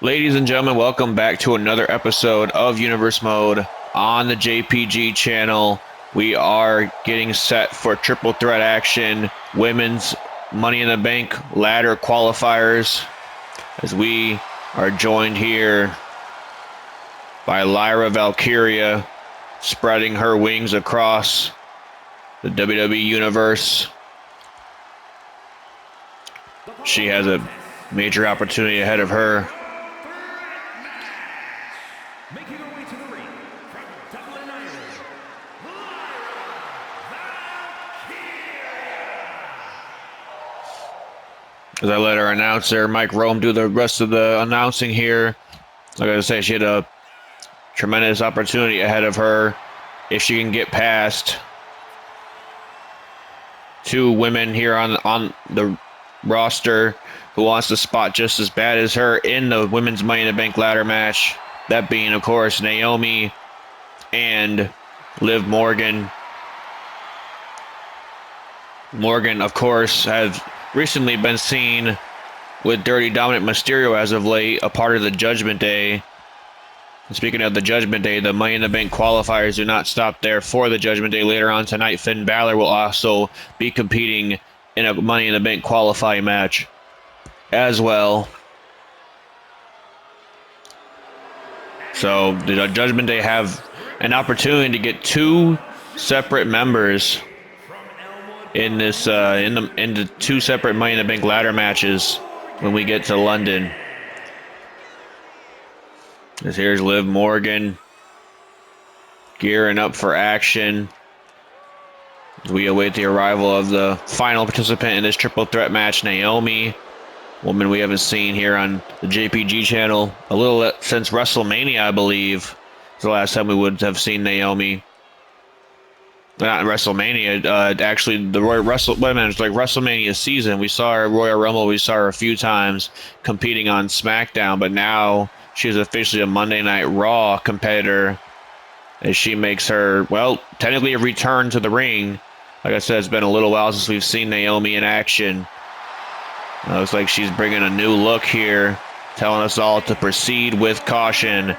Ladies and gentlemen, welcome back to another episode of Universe Mode on the JPG channel. We are getting set for triple threat action, women's Money in the Bank ladder qualifiers, as we are joined here by Lyra Valkyria, spreading her wings across the WWE Universe. She has a major opportunity ahead of her. As I let our announcer, Mike Rome, do the rest of the announcing here. Like I say, she had a tremendous opportunity ahead of her if she can get past two women here on the roster who wants the spot just as bad as her in the women's Money in the Bank ladder match. That being, of course, Naomi and Liv Morgan. Morgan, of course, has recently been seen with Dirty Dominant Mysterio as of late, a part of the Judgment Day. And speaking of the Judgment Day, the Money in the Bank qualifiers do not stop there for the Judgment Day. Later on tonight, Finn Balor will also be competing in a Money in the Bank qualifying match as well. So the Judgment Day have an opportunity to get two separate members in this in the two separate Money in the Bank ladder matches when we get to London. As here's Liv Morgan gearing up for action as we await the arrival of the final participant in this triple threat match, Naomi, woman we haven't seen here on the JPG channel a little since WrestleMania, I believe. It's the last time we would have seen Naomi. Not in WrestleMania, actually the WrestleMania season. We saw her at Royal Rumble, we saw her a few times competing on SmackDown, but now she's officially a Monday Night Raw competitor as she makes her, well, technically a return to the ring. Like I said, it's been a little while since we've seen Naomi in action. Looks like she's bringing a new look here, telling us all to proceed with caution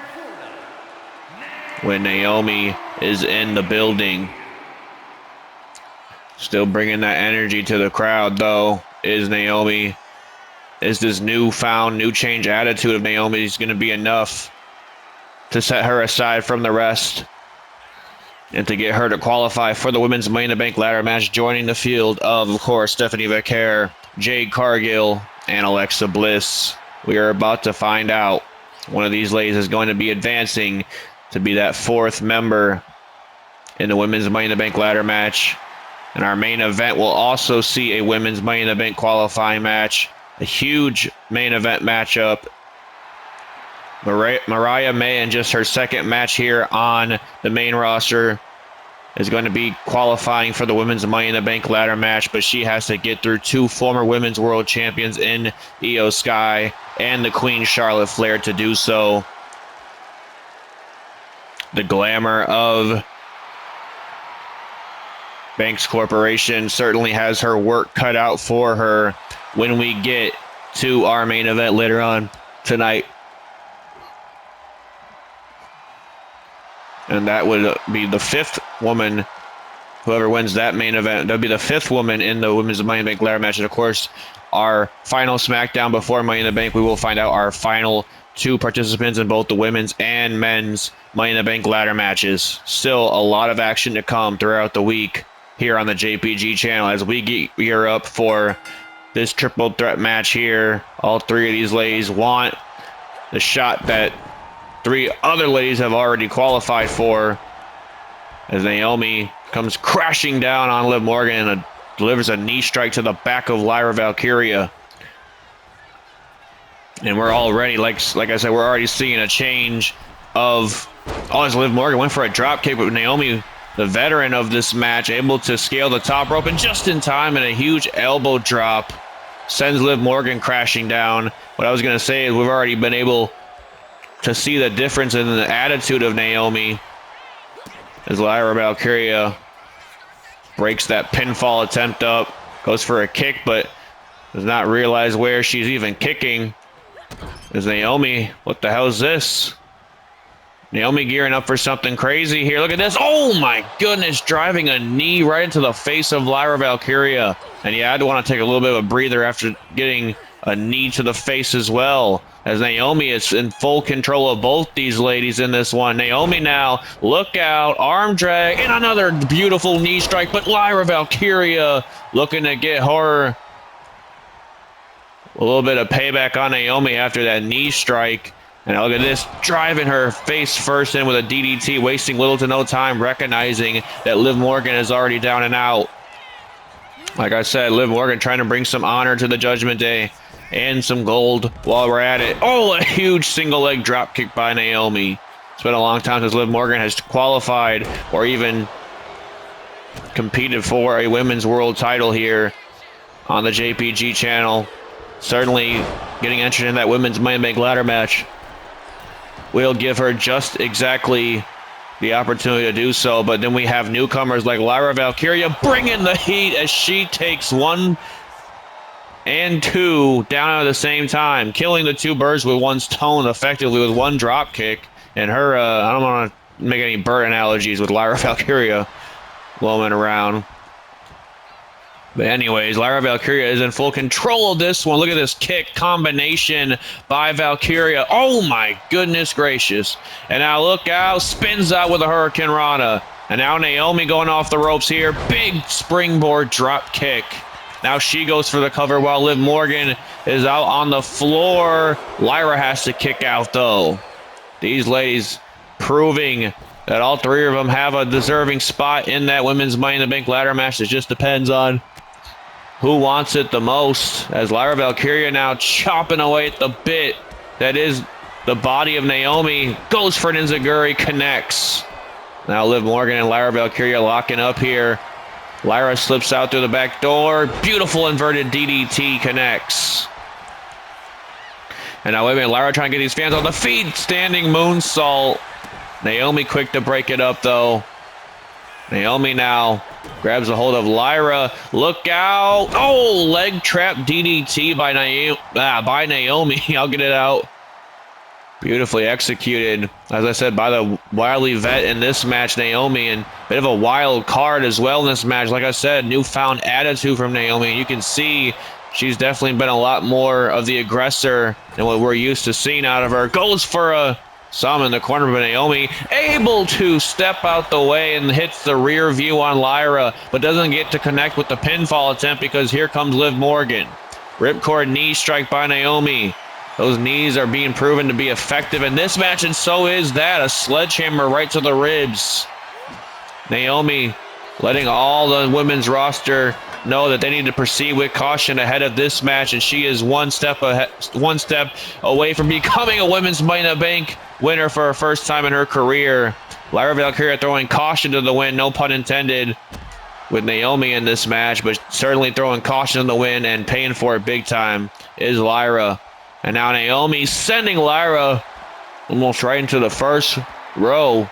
when Naomi is in the building. Still bringing that energy to the crowd, though, is Naomi. Is this new change attitude of Naomi's going to be enough to set her aside from the rest and to get her to qualify for the women's Money in the Bank ladder match, joining the field of course, Stephanie Vaquer, Jade Cargill, and Alexa Bliss? We are about to find out. One of these ladies is going to be advancing to be that fourth member in the women's Money in the Bank ladder match. And our main event will also see a women's Money in the Bank qualifying match. A huge main event matchup. Mariah May, in just her second match here on the main roster, is going to be qualifying for the women's Money in the Bank ladder match, but she has to get through two former women's world champions in Io Sky and the Queen Charlotte Flair to do so. The glamour of Banks Corporation certainly has her work cut out for her when we get to our main event later on tonight. And that would be the fifth woman, whoever wins that main event. That'll be the fifth woman in the women's Money in the Bank ladder match. And of course, our final SmackDown before Money in the Bank, we will find out our final two participants in both the women's and men's Money in the Bank ladder matches. Still a lot of action to come throughout the week here on the JPG channel as we gear up for this triple threat match here. All three of these ladies want the shot that three other ladies have already qualified for, as Naomi comes crashing down on Liv Morgan and delivers a knee strike to the back of Lyra Valkyria. And we're already, like I said, we're already seeing a change of, as Liv Morgan went for a drop kick, but Naomi, the veteran of this match, able to scale the top rope, and just in time, and a huge elbow drop sends Liv Morgan crashing down. What I was going to say is we've already been able to see the difference in the attitude of Naomi as Lyra Valkyria breaks that pinfall attempt up, goes for a kick, but does not realize where she's even kicking. Is Naomi, what the hell is this? Naomi gearing up for something crazy here. Look at this. Oh my goodness, driving a knee right into the face of Lyra Valkyria. And yeah, I'd want to take a little bit of a breather after getting a knee to the face as well, as Naomi is in full control of both these ladies in this one. Naomi now, look out, arm drag, and another beautiful knee strike, but Lyra Valkyria looking to get her a little bit of payback on Naomi after that knee strike. And look at this, driving her face first in with a DDT, wasting little to no time, recognizing that Liv Morgan is already down and out. Like I said, Liv Morgan trying to bring some honor to the Judgment Day and some gold while we're at it. Oh, a huge single leg drop kick by Naomi. It's been a long time since Liv Morgan has qualified or even competed for a women's world title here on the JPG channel. Certainly getting entered in that women's Money in the Bank ladder match will give her just exactly the opportunity to do so. But then we have newcomers like Lyra Valkyria bringing the heat as she takes 1 and 2 down at the same time, killing the two birds with one stone effectively with one drop kick. And her, I don't want to make any bird analogies with Lyra Valkyria roaming around. But anyways, Lyra Valkyria is in full control of this one. Look at this kick combination by Valkyria. Oh my goodness gracious. And now look out, spins out with a Hurricane Rana. And now Naomi going off the ropes here. Big springboard drop kick. Now she goes for the cover while Liv Morgan is out on the floor. Lyra has to kick out though. These ladies proving that all three of them have a deserving spot in that women's Money in the Bank ladder match. It just depends on who wants it the most, as Lyra Valkyria now chopping away at the bit that is the body of Naomi, goes for an enziguri, connects. Now Liv Morgan and Lyra Valkyria locking up here. Lyra slips out through the back door. Beautiful inverted DDT, connects. And now wait a minute, Lyra trying to get these fans on the feet. Standing moonsault. Naomi quick to break it up though. Naomi now grabs a hold of Lyra. Look out. Oh, leg trap DDT by Naomi. I'll get it out. Beautifully executed, as I said, by the wily vet in this match, Naomi, and a bit of a wild card as well in this match. Like I said, newfound attitude from Naomi. You can see she's definitely been a lot more of the aggressor than what we're used to seeing out of her. Goes for a some in the corner, but Naomi able to step out the way and hits the rear view on Lyra, but doesn't get to connect with the pinfall attempt because here comes Liv Morgan. Ripcord knee strike by Naomi. Those knees are being proven to be effective in this match, and so is that. A sledgehammer right to the ribs. Naomi letting all the women's roster know that they need to proceed with caution ahead of this match, and she is one step away from becoming a women's Money in the Bank winner for her first time in her career. Lyra Valkyria throwing caution to the wind, no pun intended, with Naomi in this match, but certainly throwing caution to the wind and paying for it big time is Lyra. And now Naomi sending Lyra almost right into the first row.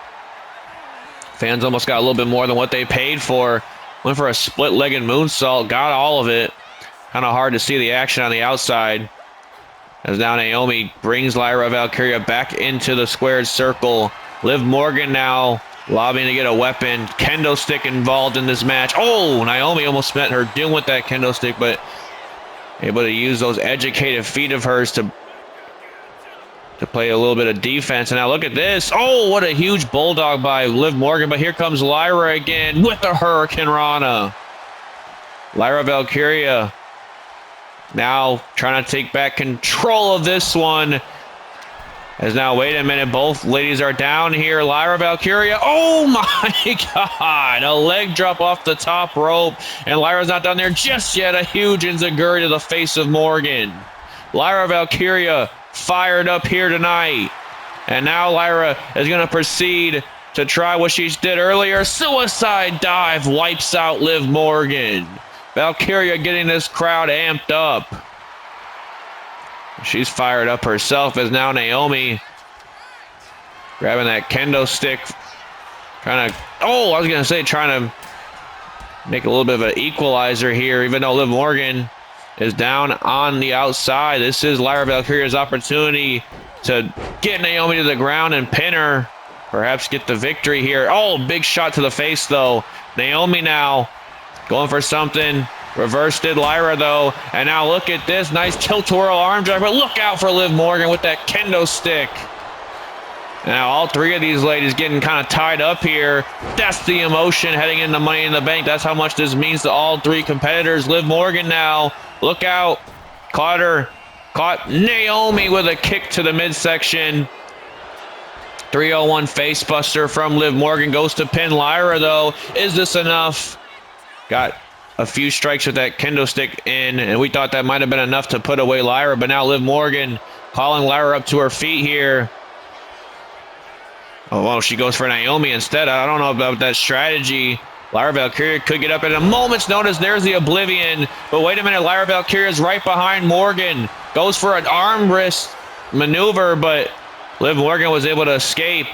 Fans almost got a little bit more than what they paid for. Went for a split-legged moonsault, got all of it. Kind of hard to see the action on the outside. As now Naomi brings Lyra Valkyria back into the squared circle. Liv Morgan now lobbying to get a weapon. Kendo stick involved in this match. Oh, Naomi almost spent her doom with that kendo stick, but able to use those educated feet of hers to play a little bit of defense. And now look at this. Oh, what a huge bulldog by Liv Morgan. But here comes Lyra again with the Hurricane Rana. Lyra Valkyria now trying to take back control of this one. As now, wait a minute, both ladies are down here. Lyra Valkyria, oh my God, a leg drop off the top rope, and Lyra's not down there just yet. A huge enziguri to the face of Morgan. Lyra Valkyria fired up here tonight, and now Lyra is going to proceed to try what she did earlier. Suicide dive wipes out Liv Morgan. Valkyria getting this crowd amped up. She's fired up herself, as now Naomi grabbing that kendo stick. Trying to make a little bit of an equalizer here, even though Liv Morgan is down on the outside. This is Lyra Valkyria's opportunity to get Naomi to the ground and pin her. Perhaps get the victory here. Oh, big shot to the face, though. Naomi now going for something. Reversed it, Lyra, though. And now look at this. Nice tilt-twirl arm drag. But look out for Liv Morgan with that kendo stick. Now all three of these ladies getting kind of tied up here. That's the emotion heading into Money in the Bank. That's how much this means to all three competitors. Liv Morgan now. Look out. Caught her. Caught Naomi with a kick to the midsection. 301 facebuster from Liv Morgan. Goes to pin Lyra, though. Is this enough? Got a few strikes with that kendo stick in, and we thought that might have been enough to put away Lyra, but now Liv Morgan calling Lyra up to her feet here. Oh, well, she goes for Naomi instead. I don't know about that strategy. Lyra Valkyria could get up at a moment's notice. There's the Oblivion. But wait a minute. Lyra Valkyria is right behind Morgan. Goes for an arm wrist maneuver, but Liv Morgan was able to escape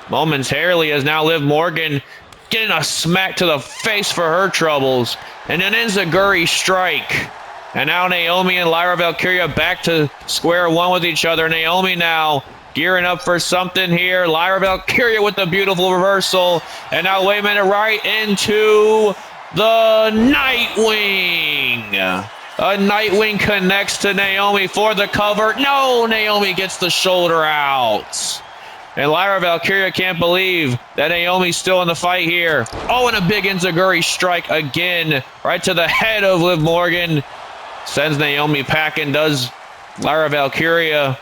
momentarily as now Liv Morgan getting a smack to the face for her troubles. And an enziguri strike. And now Naomi and Lyra Valkyria back to square one with each other. Naomi now gearing up for something here. Lyra Valkyria with the beautiful reversal. And now, wait a minute, right into the Nightwing. A Nightwing connects to Naomi for the cover. No, Naomi gets the shoulder out. And Lyra Valkyria can't believe that Naomi's still in the fight here. Oh, and a big enziguri strike again. Right to the head of Liv Morgan. Sends Naomi packing, does Lyra Valkyria.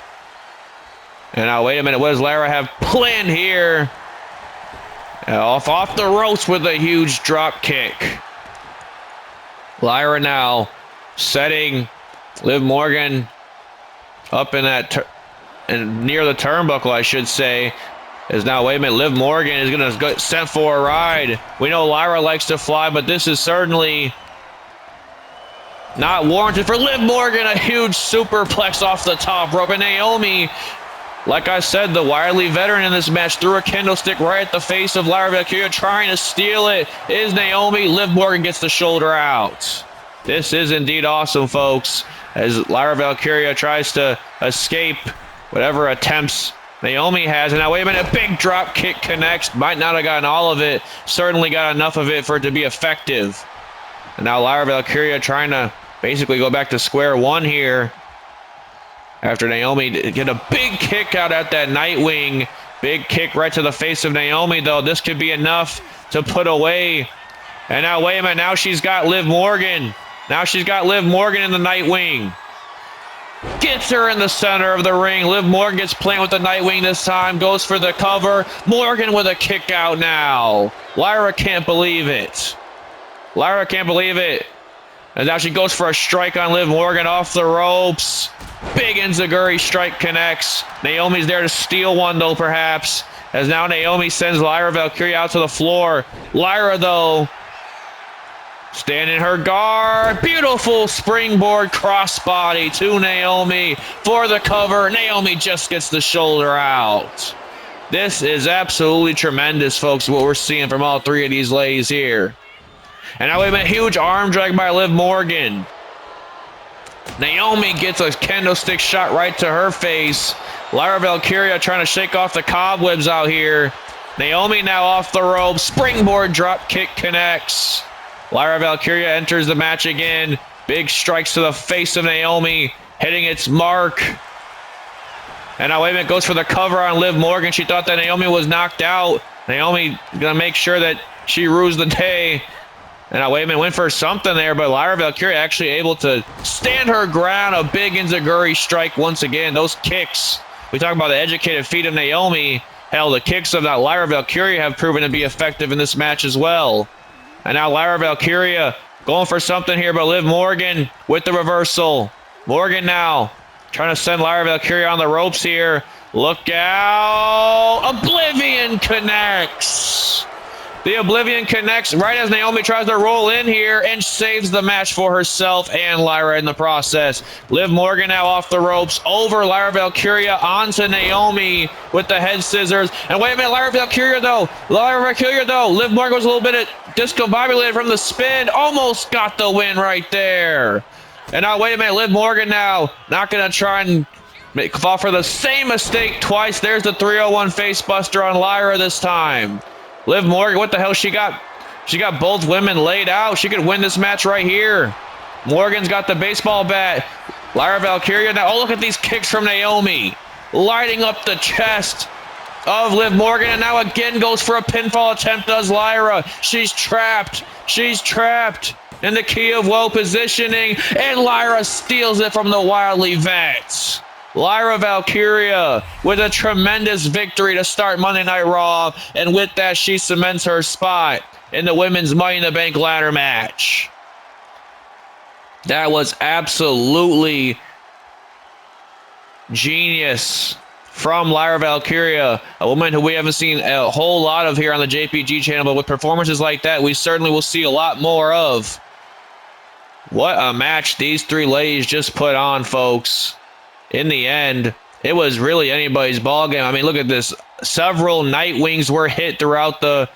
And now, wait a minute, what does Lyra have planned here? Off the ropes with a huge drop kick. Lyra now setting Liv Morgan up in that and near the turnbuckle, I should say. Is now, wait a minute, Liv Morgan is going to get sent for a ride. We know Lyra likes to fly, but this is certainly not warranted for Liv Morgan. A huge superplex off the top rope. And Naomi, like I said, the wily veteran in this match, threw a kendo stick right at the face of Lyra Valkyria, trying to steal it. Is Naomi. Liv Morgan gets the shoulder out. This is indeed awesome, folks, as Lyra Valkyria tries to escape whatever attempts Naomi has. And now, wait a minute, big drop kick connects. Might not have gotten all of it. Certainly got enough of it for it to be effective. And now Lyra Valkyria trying to basically go back to square one here. After Naomi get a big kick out at that Nightwing. Big kick right to the face of Naomi, though. This could be enough to put away. And now, wait a minute. Now she's got Liv Morgan. Now she's got Liv Morgan in the Nightwing. Gets her in the center of the ring. Liv Morgan gets playing with the Nightwing this time. Goes for the cover. Morgan with a kick out now. Lyra can't believe it. Lyra can't believe it. And now she goes for a strike on Liv Morgan off the ropes. Big enziguri strike connects. Naomi's there to steal one, though, perhaps. As now Naomi sends Lyra Valkyria out to the floor. Lyra, though, standing her guard. Beautiful springboard crossbody to Naomi for the cover. Naomi just gets the shoulder out. This is absolutely tremendous, folks, what we're seeing from all three of these ladies here. And now, wait a minute, huge arm drag by Liv Morgan. Naomi gets a kendo stick shot right to her face. Lyra Valkyria trying to shake off the cobwebs out here. Naomi now off the rope. Springboard drop kick connects. Lyra Valkyria enters the match again. Big strikes to the face of Naomi, hitting its mark. And now, wait a minute, goes for the cover on Liv Morgan. She thought that Naomi was knocked out. Naomi gonna make sure that she rues the day. And now, wait a minute, went for something there, but Lyra Valkyria actually able to stand her ground. A big enziguri strike once again. Those kicks, we talk about the educated feet of Naomi. Hell, the kicks of that Lyra Valkyria have proven to be effective in this match as well. And now Lyra Valkyria going for something here, but Liv Morgan with the reversal. Morgan now trying to send Lyra Valkyria on the ropes here. Look out. Oblivion connects. The Oblivion connects right as Naomi tries to roll in here and saves the match for herself and Lyra in the process. Liv Morgan now off the ropes, over Lyra Valkyria onto Naomi with the head scissors. And wait a minute, Lyra Valkyria though. Liv Morgan was a little bit discombobulated from the spin. Almost got the win right there. And now, wait a minute, Liv Morgan now. Not going to try and fall for the same mistake twice. There's the 301 facebuster on Lyra this time. Liv Morgan, what the hell she got? She got both women laid out. She could win this match right here. Morgan's got the baseball bat. Lyra Valkyria now. Oh, look at these kicks from Naomi. Lighting up the chest of Liv Morgan. And now again goes for a pinfall attempt, does Lyra. She's trapped. She's trapped in the key of woe positioning. And Lyra steals it from the wildly vets. Lyra Valkyria with a tremendous victory to start Monday Night Raw. And with that, she cements her spot in the Women's Money in the Bank ladder match. That was absolutely genius from Lyra Valkyria, a woman who we haven't seen a whole lot of here on the JPG channel, but with performances like that, we certainly will see a lot more of. What a match these three ladies just put on, folks. In the end, it was really anybody's ballgame. I mean, look at this. Several Nightwings were hit throughout the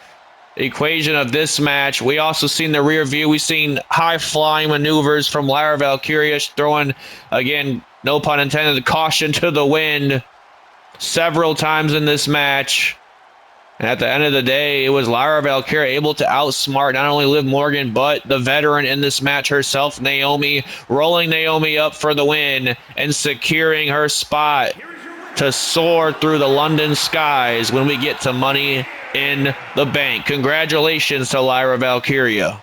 equation of this match. We also seen the rear view. We've seen high-flying maneuvers from Lyra Valkyria, throwing, again, no pun intended, caution to the wind several times in this match. And at the end of the day, it was Lyra Valkyria able to outsmart not only Liv Morgan, but the veteran in this match herself, Naomi, rolling Naomi up for the win and securing her spot to soar through the London skies when we get to Money in the Bank. Congratulations to Lyra Valkyria.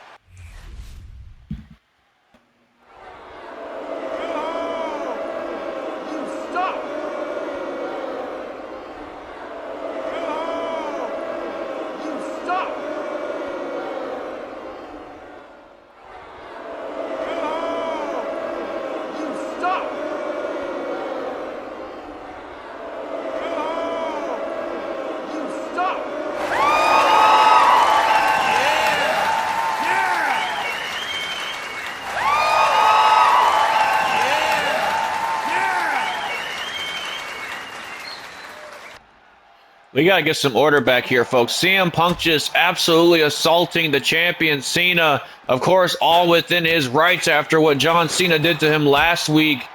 We got to get some order back here, folks. CM Punk just absolutely assaulting the champion Cena. Of course, all within his rights after what John Cena did to him last week.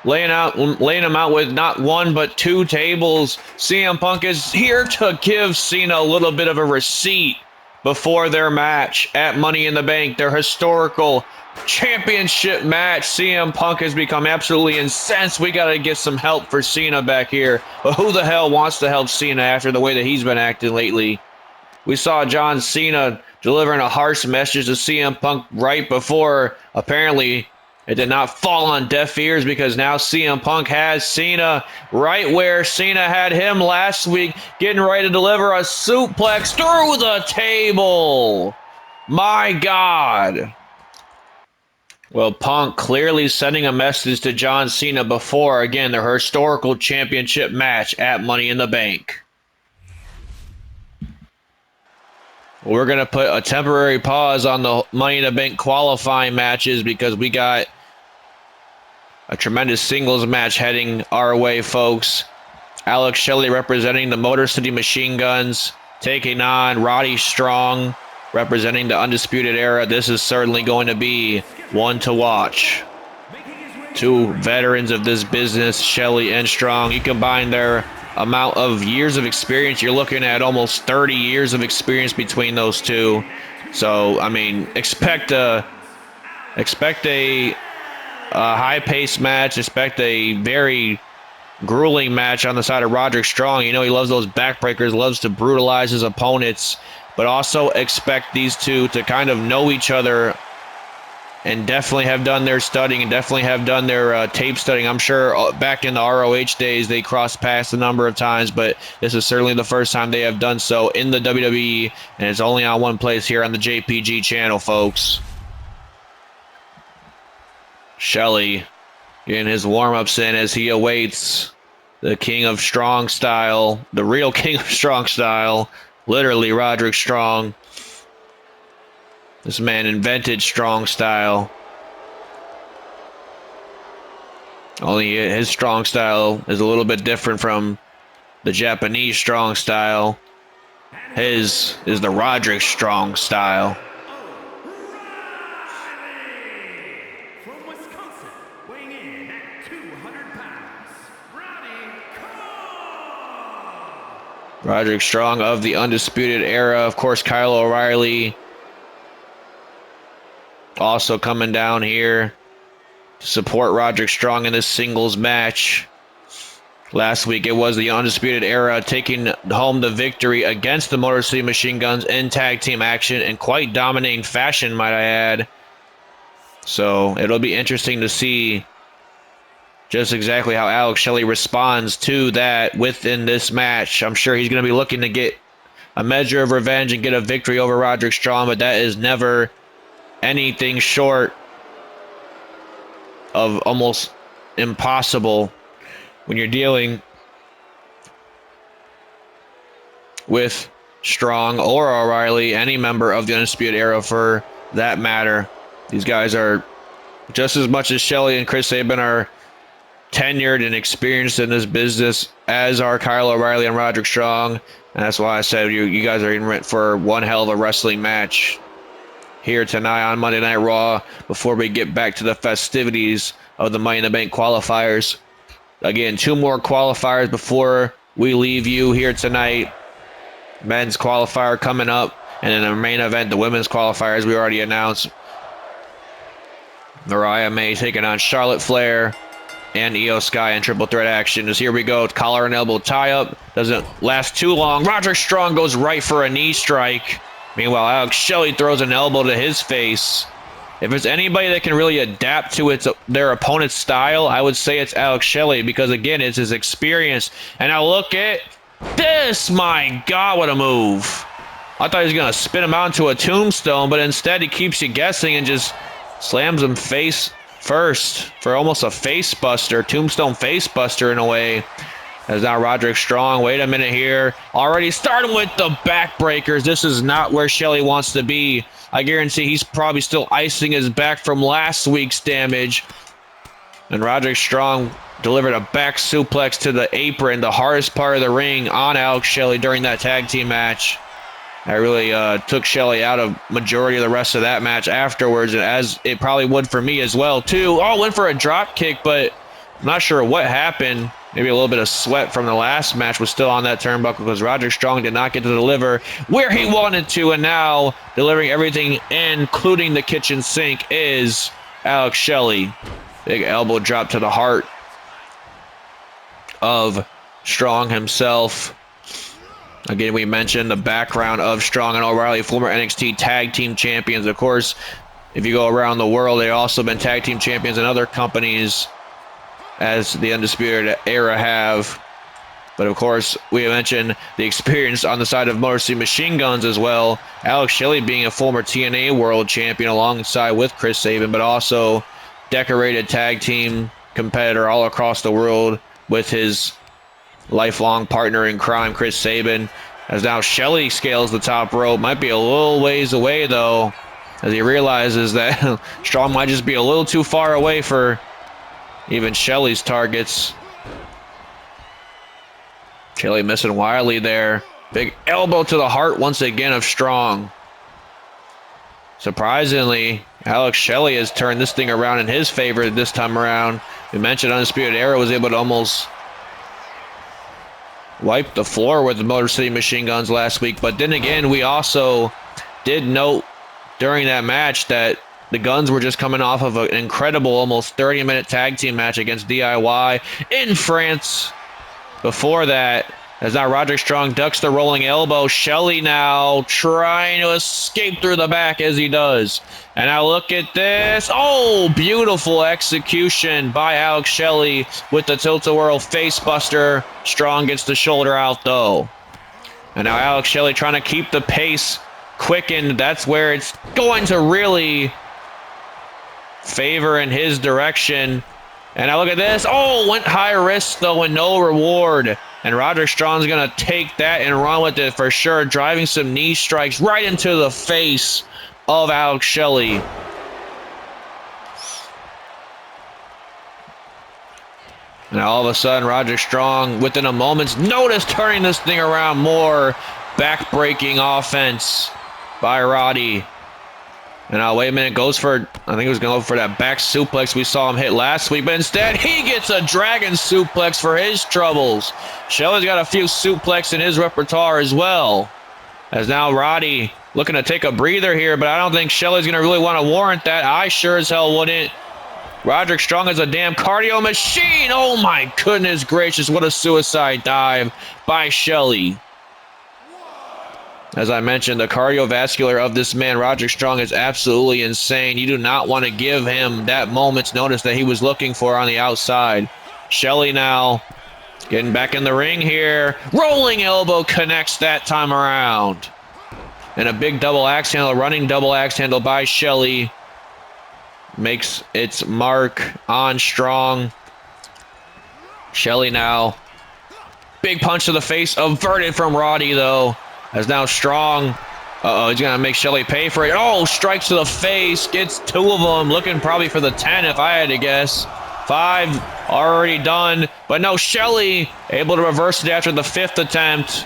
Laying him out with not one but two tables. CM Punk is here to give Cena a little bit of a receipt before their match at Money in the Bank, their historical championship match. CM Punk has become absolutely incensed. We got to get some help for Cena back here. But who the hell wants to help Cena after the way that he's been acting lately? We saw John Cena delivering a harsh message to CM Punk right before. Apparently, it did not fall on deaf ears because now CM Punk has Cena right where Cena had him last week, getting ready to deliver a suplex through the table. My God. Well, Punk clearly sending a message to John Cena before, again, their historical championship match at Money in the Bank. We're going to put a temporary pause on the Money in the Bank qualifying matches because we got a tremendous singles match heading our way, folks. Alex Shelley representing the Motor City Machine Guns, taking on Roddy Strong, representing the Undisputed Era. This is certainly going to be one to watch. Two veterans of this business, Shelley and Strong. You combine their amount of years of experience, you're looking at almost 30 years of experience between those two. So, I mean, expect a high-paced match. Expect a very grueling match on the side of Roderick Strong. You know, he loves those backbreakers, loves to brutalize his opponents, but also expect these two to kind of know each other and definitely have done their studying and definitely have done their tape studying. I'm sure back in the ROH days, they crossed paths a number of times, but this is certainly the first time they have done so in the WWE, and it's only on one place here on the JPG channel, folks. Shelley getting his warm-ups in as he awaits the King of Strong Style, the real King of Strong Style, literally Roderick Strong. This man invented strong style. Only his strong style is a little bit different from the Japanese strong style. His is the Roderick Strong style. Roderick Strong of the Undisputed Era. Of course, Kyle O'Reilly also coming down here to support Roderick Strong in this singles match. Last week, it was the Undisputed Era taking home the victory against the Motor City Machine Guns in tag team action in quite dominating fashion, might I add. So it'll be interesting to see just exactly how Alex Shelley responds to that within this match. I'm sure he's going to be looking to get a measure of revenge and get a victory over Roderick Strong, but that is never anything short of almost impossible when you're dealing with Strong or O'Reilly, any member of the Undisputed Era for that matter. These guys are just as much as Shelley and Chris Sabin are tenured and experienced in this business as are Kyle O'Reilly and Roderick Strong. And that's why I said you guys are in for one hell of a wrestling match here tonight on Monday Night Raw before we get back to the festivities of the Money in the Bank qualifiers. Again, 2 more qualifiers before we leave you here tonight. Men's qualifier coming up, and then the main event, the women's qualifiers, we already announced. Mariah May taking on Charlotte Flair and Io Sky in triple threat action. As here we go, collar and elbow tie-up. Doesn't last too long. Roderick Strong goes right for a knee strike. Meanwhile, Alex Shelley throws an elbow to his face. If there's anybody that can really adapt to their opponent's style, I would say it's Alex Shelley because, again, it's his experience. And now look at this. My God, what a move. I thought he was going to spin him out into a tombstone, but instead he keeps you guessing and just slams him face first for almost a face buster, tombstone face buster in a way. As now Roderick Strong, wait a minute here, already starting with the backbreakers. This is not where Shelley wants to be. I guarantee he's probably still icing his back from last week's damage. And Roderick Strong delivered a back suplex to the apron, the hardest part of the ring, on Alex Shelley during that tag team match. I really took Shelley out of majority of the rest of that match afterwards, and as it probably would for me as well, too. Oh, went for a drop kick, but I'm not sure what happened. Maybe a little bit of sweat from the last match was still on that turnbuckle because Roderick Strong did not get to deliver where he wanted to, and now delivering everything, including the kitchen sink, is Alex Shelley. Big elbow drop to the heart of Strong himself. Again, we mentioned the background of Strong and O'Reilly, former NXT Tag Team Champions. Of course, if you go around the world, they've also been Tag Team Champions in other companies, as the Undisputed Era have. But of course, we mentioned the experience on the side of Motor City Machine Guns as well. Alex Shelley being a former TNA World Champion alongside with Chris Sabin, but also decorated tag team competitor all across the world with his lifelong partner in crime, Chris Sabin. As now Shelley scales the top rope. Might be a little ways away, though, as he realizes that Strong might just be a little too far away for even Shelley's targets. Shelley missing wildly there. Big elbow to the heart once again of Strong. Surprisingly, Alex Shelley has turned this thing around in his favor this time around. We mentioned Undisputed Era was able to almost wipe the floor with the Motor City Machine Guns last week. But then again, we also did note during that match that the Guns were just coming off of an incredible almost 30-minute tag team match against DIY in France. Before that, as now Roderick Strong ducks the rolling elbow. Shelley now trying to escape through the back as he does. And now look at this. Oh, beautiful execution by Alex Shelley with the tilt-a-whirl face buster. Strong gets the shoulder out, though. And now Alex Shelley trying to keep the pace quickened. That's where it's going to really favor in his direction. And now look at this. Oh, went high risk, though, and no reward. And Roderick Strong's going to take that and run with it for sure, driving some knee strikes right into the face of Alex Shelley. And all of a sudden, Roderick Strong, within a moment's notice, turning this thing around. More back-breaking offense by Roddy. And wait a minute, goes for, I think he was going to go for that back suplex we saw him hit last week, but instead he gets a dragon suplex for his troubles. Shelley's got a few suplex in his repertoire as well. As now Roddy looking to take a breather here, but I don't think Shelley's going to really want to warrant that. I sure as hell wouldn't. Roderick Strong is a damn cardio machine. Oh my goodness gracious, what a suicide dive by Shelley. As I mentioned, the cardiovascular of this man, Roderick Strong, is absolutely insane. You do not want to give him that moment's notice that he was looking for on the outside. Shelley now getting back in the ring here. Rolling elbow connects that time around. And a big double axe handle, running double axe handle by Shelley. Makes its mark on Strong. Shelley now. Big punch to the face, averted from Roddy though. As now Strong, he's going to make Shelley pay for it. Oh, strikes to the face, gets 2 of them, looking probably for the 10 if I had to guess. 5 already done, but no, Shelley able to reverse it after the 5th attempt.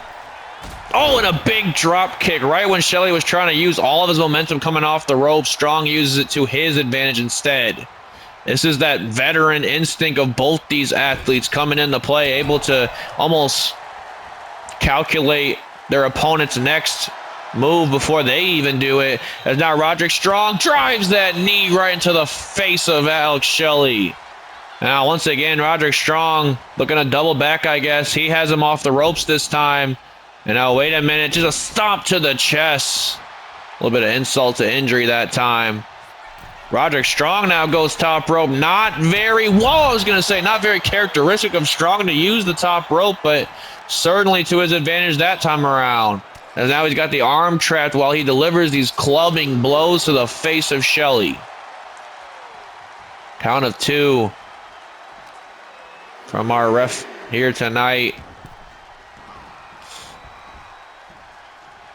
Oh, and a big drop kick right when Shelley was trying to use all of his momentum coming off the rope. Strong uses it to his advantage instead. This is that veteran instinct of both these athletes coming into play, able to almost calculate their opponent's next move before they even do it. As now Roderick Strong drives that knee right into the face of Alex Shelley. Now once again, Roderick Strong looking to double back, I guess. He has him off the ropes this time. And now wait a minute, just a stomp to the chest. A little bit of insult to injury that time. Roderick Strong now goes top rope. Not very, I was going to say, not very characteristic of Strong to use the top rope, but certainly to his advantage that time around. And now he's got the arm trapped while he delivers these clubbing blows to the face of Shelley. Count of 2 from our ref here tonight.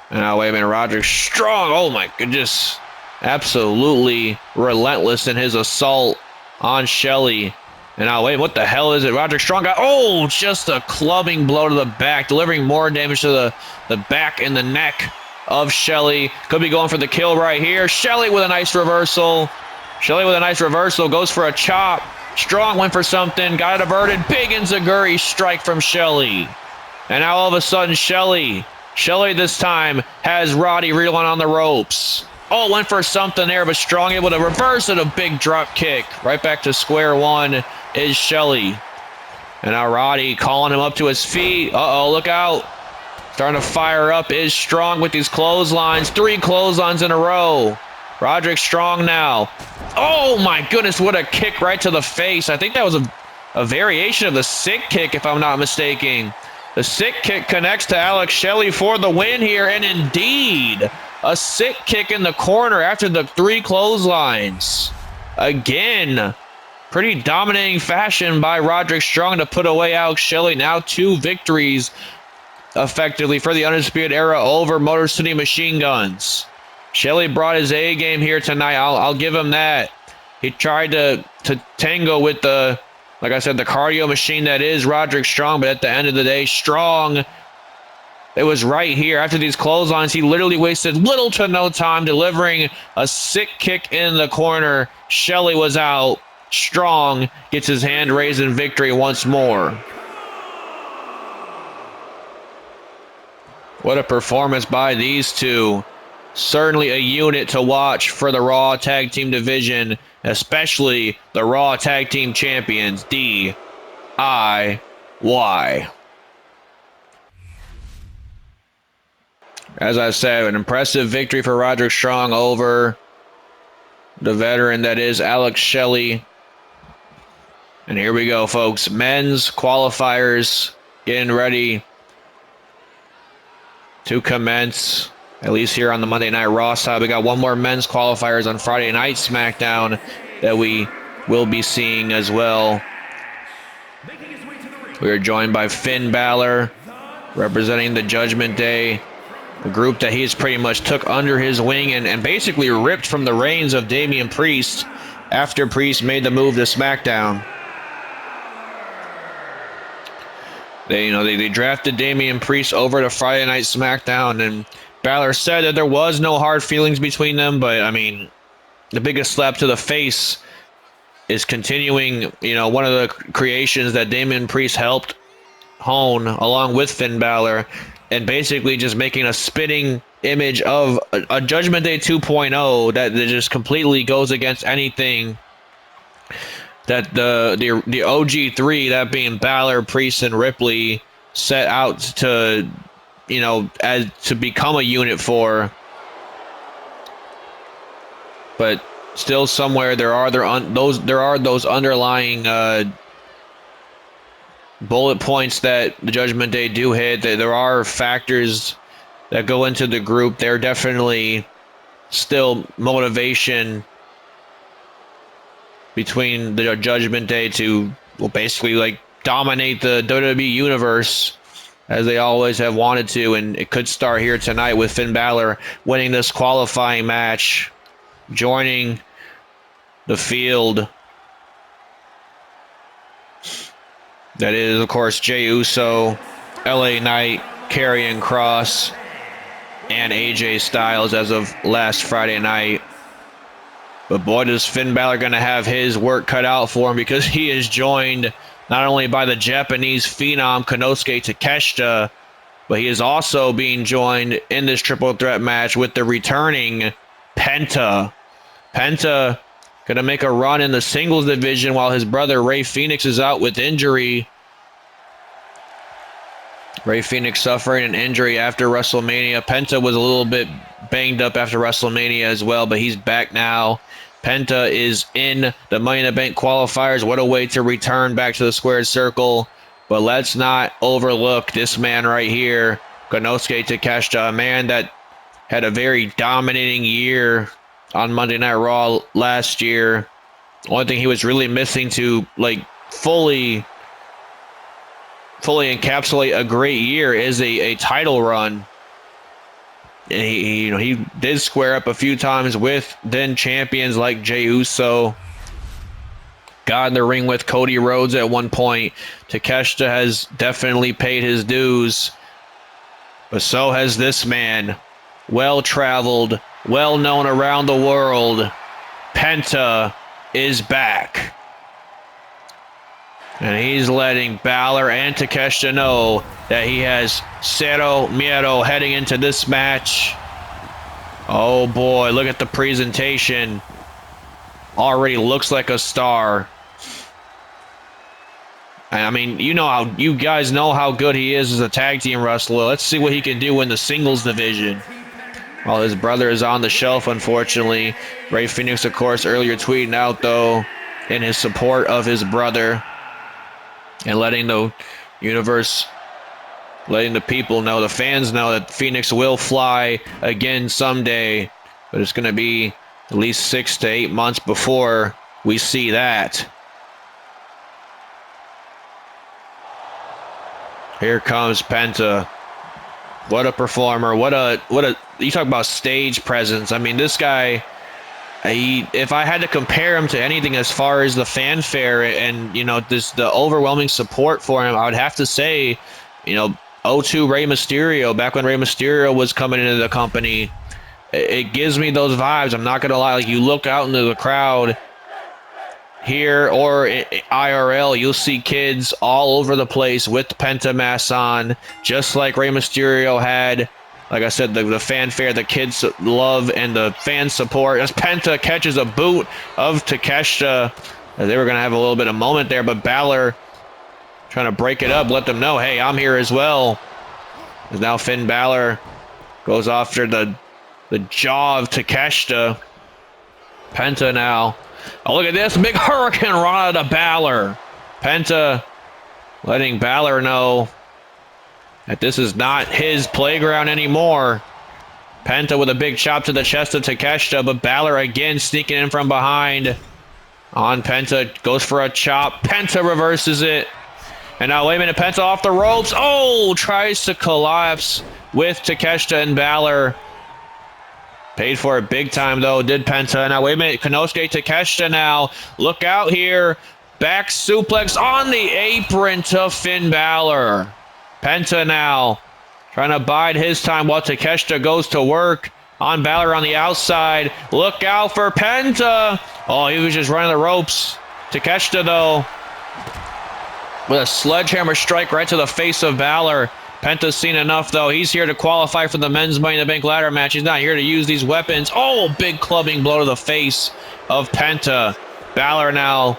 And now wait a minute, Roderick Strong, oh my goodness. Absolutely relentless in his assault on Shelley. And now, wait, what the hell is it? Roderick Strong got, just a clubbing blow to the back, delivering more damage to the back and the neck of Shelley. Could be going for the kill right here. Shelley with a nice reversal. Goes for a chop. Strong went for something, got it averted. Big enziguri strike from Shelley. And now all of a sudden, Shelley this time has Roddy reeling on the ropes. Went for something there, but Strong able to reverse it. A big drop kick. Right back to square one is Shelley. And now Roddy calling him up to his feet. Look out. Starting to fire up is Strong with these clotheslines. 3 clotheslines in a row. Roderick Strong now. Oh my goodness, what a kick right to the face. I think that was a variation of the sick kick, if I'm not mistaken. The sick kick connects to Alex Shelley for the win here, and indeed, a sick kick in the corner after the 3 clotheslines. Again, pretty dominating fashion by Roderick Strong to put away Alex Shelley. Now 2 victories effectively for the Undisputed Era over Motor City Machine Guns. Shelley brought his A game here tonight. I'll give him that. He tried to tango with the, like I said, the cardio machine that is Roderick Strong, but at the end of the day, Strong, it was right here. After these clotheslines, he literally wasted little to no time delivering a sick kick in the corner. Shelley was out. Strong gets his hand raised in victory once more. What a performance by these two. Certainly a unit to watch for the Raw Tag Team division, especially the Raw Tag Team Champions, DIY. As I said, an impressive victory for Roderick Strong over the veteran that is Alex Shelley. And here we go, folks. Men's qualifiers getting ready to commence. At least here on the Monday Night Raw side. We got one more men's qualifiers on Friday Night SmackDown that we will be seeing as well. We are joined by Finn Balor, representing the Judgment Day, a group that he's pretty much took under his wing and basically ripped from the reins of Damian Priest after Priest made the move to SmackDown. They drafted Damian Priest over to Friday Night SmackDown, and Balor said that there was no hard feelings between them, but I mean, the biggest slap to the face is continuing, one of the creations that Damian Priest helped hone along with Finn Balor, and basically just making a spitting image of a Judgment Day 2.0 that just completely goes against anything that the OG3, that being Balor, Priest, and Ripley, set out to, as to become a unit for. But still, somewhere there are those underlying bullet points that the Judgment Day do hit. That there are factors that go into the group. They're definitely still motivation between the Judgment Day to, well, basically like dominate the WWE universe as they always have wanted to, and it could start here tonight with Finn Balor winning this qualifying match, joining the field that is, of course, Jey Uso, LA Knight, Karrion Kross, and AJ Styles as of last Friday night. But boy, does Finn Balor going to have his work cut out for him, because he is joined not only by the Japanese phenom Konosuke Takeshita, but he is also being joined in this triple threat match with the returning Penta. Penta going to make a run in the singles division while his brother Rey Fenix is out with injury. Rey Fenix suffering an injury after WrestleMania. Penta was a little bit banged up after WrestleMania as well, but he's back now. Penta is in the Money in the Bank qualifiers. What a way to return back to the squared circle. But let's not overlook this man right here, Konosuke Takeshita, a man that had a very dominating year on Monday Night Raw last year. Only thing he was really missing to fully encapsulate a great year is a title run. And he did square up a few times with then champions like Jey Uso. Got in the ring with Cody Rhodes at one point. Takeshita has definitely paid his dues, but so has this man. Well-traveled, well-known around the world. Penta is back. And he's letting Balor and Takeshita know that he has cero miedo heading into this match. Oh boy, look at the presentation. Already looks like a star. I mean, you guys know how good he is as a tag team wrestler. Let's see what he can do in the singles division. While his brother is on the shelf, unfortunately. Rey Fenix, of course, earlier tweeting out, though, in his support of his brother. And letting the universe, letting the people know, the fans know, that Phoenix will fly again someday. But it's going to be at least 6 to 8 months before we see that. Here comes Penta. What a performer. What a you talk about stage presence. I mean, this guy, if I had to compare him to anything as far as the fanfare and, the overwhelming support for him, I would have to say, 02 Rey Mysterio, back when Rey Mysterio was coming into the company. It gives me those vibes. I'm not going to lie. You look out into the crowd here or IRL, you'll see kids all over the place with the Penta masks on, just like Rey Mysterio had. Like I said, the fanfare, the kids love, and the fan support. As Penta catches a boot of Takeshita, they were going to have a little bit of moment there, but Balor trying to break it up, let them know, hey, I'm here as well. As now Finn Balor goes after the jaw of Takeshita. Penta now. Oh, look at this. Big Hurricane Rana to Balor. Penta letting Balor know that this is not his playground anymore. Penta with a big chop to the chest of Takeshita, but Balor again sneaking in from behind on Penta. Goes for a chop. Penta reverses it. And now, wait a minute, Penta off the ropes. Oh, tries to collapse with Takeshita and Balor. Paid for it big time, though, did Penta. Now, wait a minute, Konosuke Takeshita now. Look out here. Back suplex on the apron to Finn Balor. Penta now Trying to bide his time while Takeshita goes to work on Balor on the outside. Look out for Penta. Oh, he was just running the ropes. Takeshita, though, with a sledgehammer strike right to the face of Balor. Penta's seen enough, though. He's here to qualify for the men's Money in the Bank ladder match. He's not here to use these weapons. Oh, big clubbing blow to the face of Penta. Balor now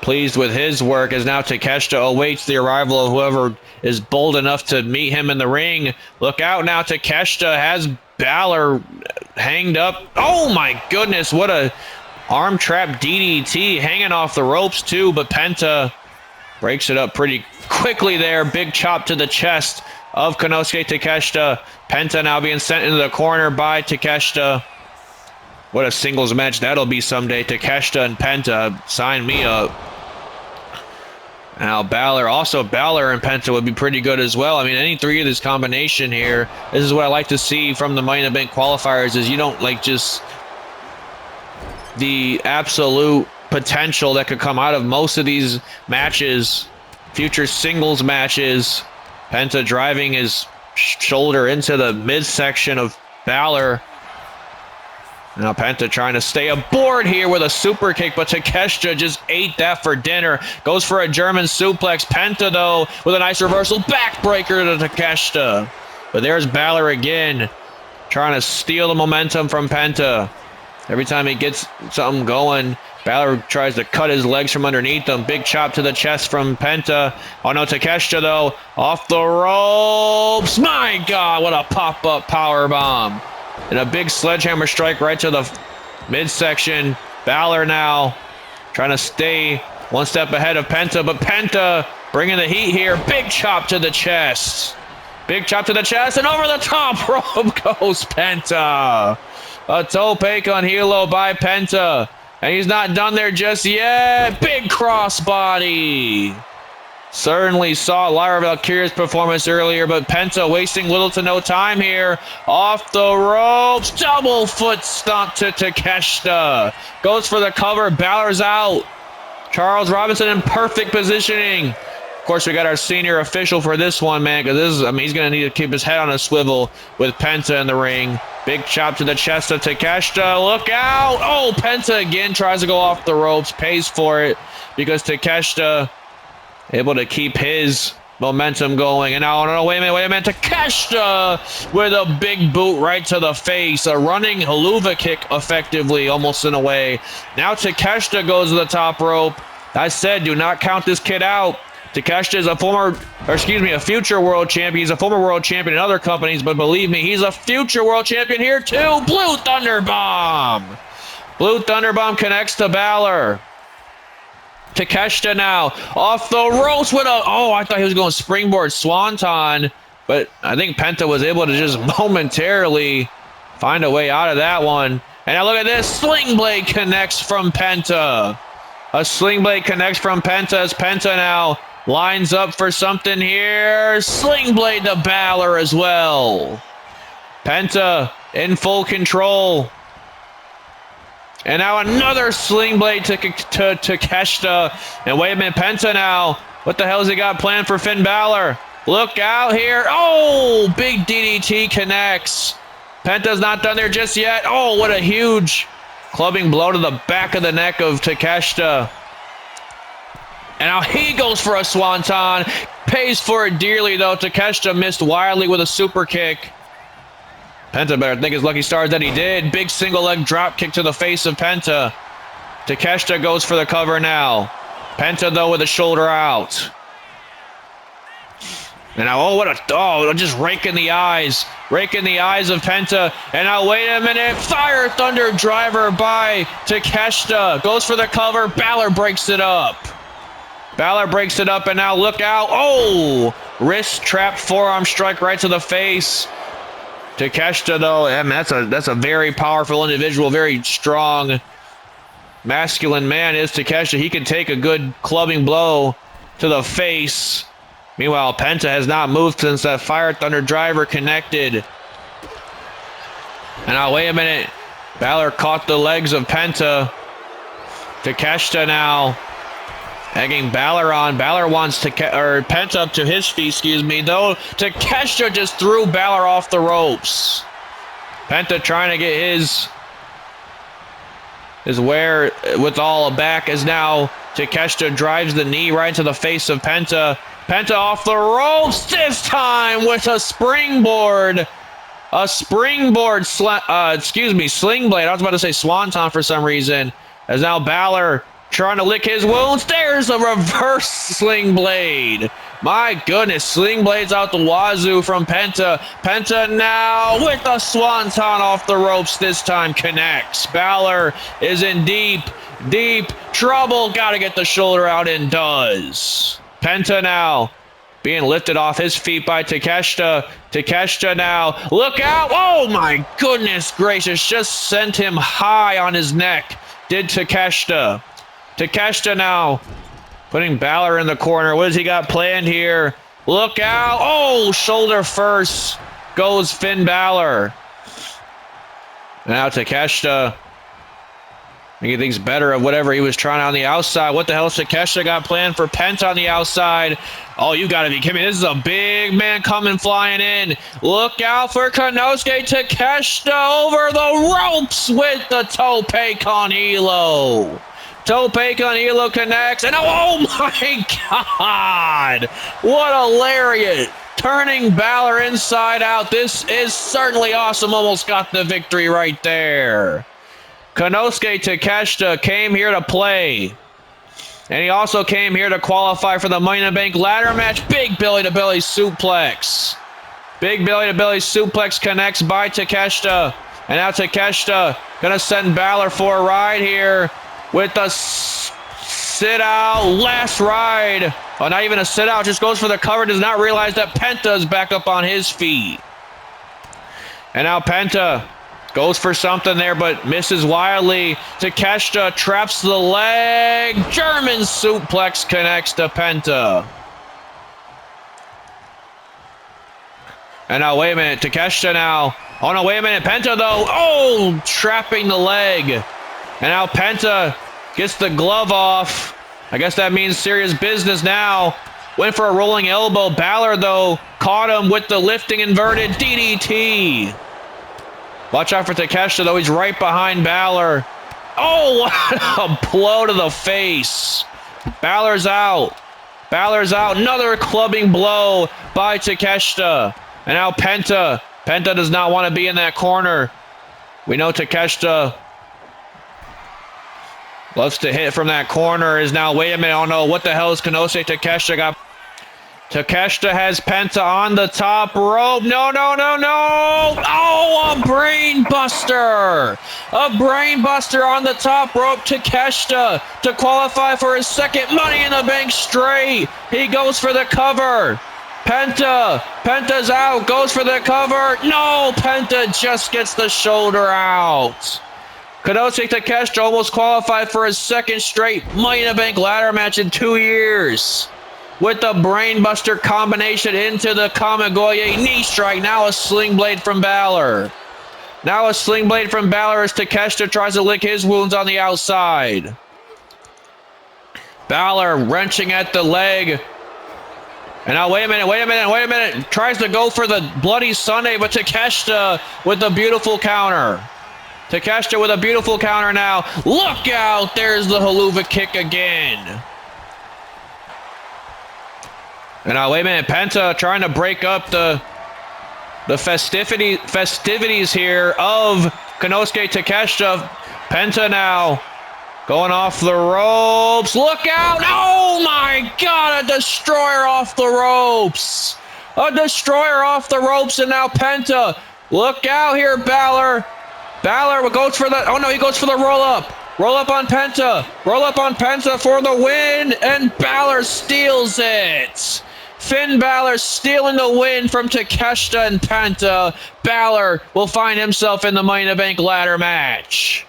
pleased with his work as now Takeshita awaits the arrival of whoever is bold enough to meet him in the ring. Look out now. Takeshita has Balor hanged up. Oh, my goodness. What a arm trap DDT hanging off the ropes, too. But Penta breaks it up pretty quickly there. Big chop to the chest of Konosuke Takeshita. Penta now being sent into the corner by Takeshita. What a singles match that'll be someday. Takeshita and Penta. Sign me up. Now Balor and Penta would be pretty good as well. I mean, any three of this combination here, this is what I like to see from the Money in the Bank qualifiers, is you don't like just the absolute potential that could come out of most of these matches, future singles matches. Penta driving his shoulder into the midsection of Balor. Now Penta trying to stay aboard here with a super kick, but Takeshita just ate that for dinner. Goes for a German suplex. Penta, though, with a nice reversal backbreaker to Takeshita. But there's Balor again, trying to steal the momentum from Penta. Every time he gets something going, Balor tries to cut his legs from underneath him. Big chop to the chest from Penta. Oh no, Takeshita, though, off the ropes. My God, what a pop-up powerbomb. And a big sledgehammer strike right to the midsection. Balor now trying to stay one step ahead of Penta, but Penta bringing the heat here. Big chop to the chest. Big chop to the chest, and over the top rope goes Penta. A tope con hilo by Penta. And he's not done there just yet. Big crossbody. Certainly saw Lyra Valkyria's performance earlier, but Penta wasting little to no time here. Off the ropes. Double foot stomp to Takeshita. Goes for the cover. Balor's out. Charles Robinson in perfect positioning. Of course, we got our senior official for this one, man, because this is, I mean, he's going to need to keep his head on a swivel with Penta in the ring. Big chop to the chest of Takeshita. Look out. Oh, Penta again tries to go off the ropes. Pays for it because Takeshita able to keep his momentum going. And now, no, wait a minute. Takeshita with a big boot right to the face. A running haluva kick effectively, almost in a way. Now Takeshita goes to the top rope. I said, do not count this kid out. Takeshita is a future world champion. He's a former world champion in other companies, but believe me, he's a future world champion here too. Blue Thunder Bomb. Blue Thunder Bomb connects to Balor. Takeshita now off the ropes with I thought he was going springboard swanton, but I think Penta was able to just momentarily find a way out of that one. And now look at this, Sling Blade connects from Penta. A Sling Blade connects from Penta as Penta now lines up for something here. Sling Blade to Balor as well. Penta in full control. And now another Sling Blade to Takeshita. And wait a minute, Penta now. What the hell has he got planned for Finn Balor? Look out here. Oh, big DDT connects. Penta's not done there just yet. Oh, what a huge clubbing blow to the back of the neck of Takeshita. And now he goes for a swanton. Pays for it dearly, though. Takeshita missed wildly with a super kick. Penta better thank his lucky stars that he did. Big single leg drop kick to the face of Penta. Takeshita goes for the cover now. Penta, though, with a shoulder out. And now, just raking the eyes. Raking the eyes of Penta. And now, wait a minute. Fire Thunder driver by Takeshita. Goes for the cover. Balor breaks it up. And now look out. Oh! Wrist trap forearm strike right to the face. Takeshita, though, I mean, that's a very powerful individual, very strong, masculine man is Takeshita. He can take a good clubbing blow to the face. Meanwhile, Penta has not moved since that Fire Thunder driver connected. And now, wait a minute. Balor caught the legs of Penta. Takeshita now Egging Balor on. Balor wants Penta up to his feet, excuse me, though. Takeshita just threw Balor off the ropes. Penta trying to get his wear with all back as now Takeshita drives the knee right into the face of Penta. Penta off the ropes this time with a springboard. A springboard, sling blade. I was about to say swanton for some reason. As now Balor trying to lick his wounds. There's a reverse sling blade. My goodness, sling blades out the wazoo from Penta. Penta now with a swanton off the ropes. This time connects. Balor is in deep trouble. Got to get the shoulder out and does. Penta now being lifted off his feet by Takeshita. Takeshita now. Look out. Oh my goodness gracious. Just sent him high on his neck. Did Takeshita. Takeshita now putting Balor in the corner. What has he got planned here? Look out. Oh, shoulder first goes Finn Balor. Now Takeshita making things better of whatever he was trying on the outside. What the hell has Takeshita got planned for Penta on the outside? Oh, you got to be kidding me. This is a big man coming flying in. Look out for Konosuke Takeshita over the ropes with the tope con hilo. Tope con hilo connects. And oh my God. What a lariat. Turning Balor inside out. This is certainly awesome. Almost got the victory right there. Konosuke Takeshita came here to play. And he also came here to qualify for the Money in the Bank ladder match. Big belly-to-belly suplex. Big belly-to-belly suplex connects by Takeshita. And now Takeshita going to send Balor for a ride here with the sit-out last ride. Oh, not even a sit-out. Just goes for the cover. Does not realize that Penta is back up on his feet. And now Penta goes for something there, but misses wildly. Takeshita traps the leg. German suplex connects to Penta. And now, wait a minute. Takeshita now. Oh, no, wait a minute. Penta, though. Oh, trapping the leg. And now Penta gets the glove off. I guess that means serious business now. Went for a rolling elbow. Balor, though, caught him with the lifting inverted DDT. Watch out for Takeshita, though. He's right behind Balor. Oh, what a blow to the face. Balor's out. Balor's out. Another clubbing blow by Takeshita. And now Penta. Penta does not want to be in that corner. We know Takeshita loves to hit from that corner. Is now, wait a minute. Oh, no. What the hell is Konosuke Takeshita got? Takeshita has Penta on the top rope. No, no, no, no. Oh, a brain buster. A brain buster on the top rope. Takeshita to qualify for his second Money in the Bank straight. He goes for the cover. Penta's out. Goes for the cover. No, Penta just gets the shoulder out. Konosuke Takeshita almost qualified for his second straight Money in the Bank ladder match in 2 years. With the brainbuster combination into the Kamigoye knee strike. Now a sling blade from Balor. Now a sling blade from Balor as Takeshita tries to lick his wounds on the outside. Balor wrenching at the leg. And now wait a minute. Tries to go for the Bloody Sunday, but Takeshita with a beautiful counter. Takeshita with a beautiful counter now. Look out! There's the Haluva kick again. And now, wait a minute, Penta trying to break up the festivities here of Konosuke Takeshita. Penta now going off the ropes. Look out! Oh my God, a destroyer off the ropes. A destroyer off the ropes, and now Penta. Look out here, Balor. Balor goes for the, oh no, he goes for the roll-up. Roll up on Penta. Roll up on Penta for the win, and Balor steals it. Finn Balor stealing the win from Takeshita and Penta. Balor will find himself in the Money in the Bank ladder match.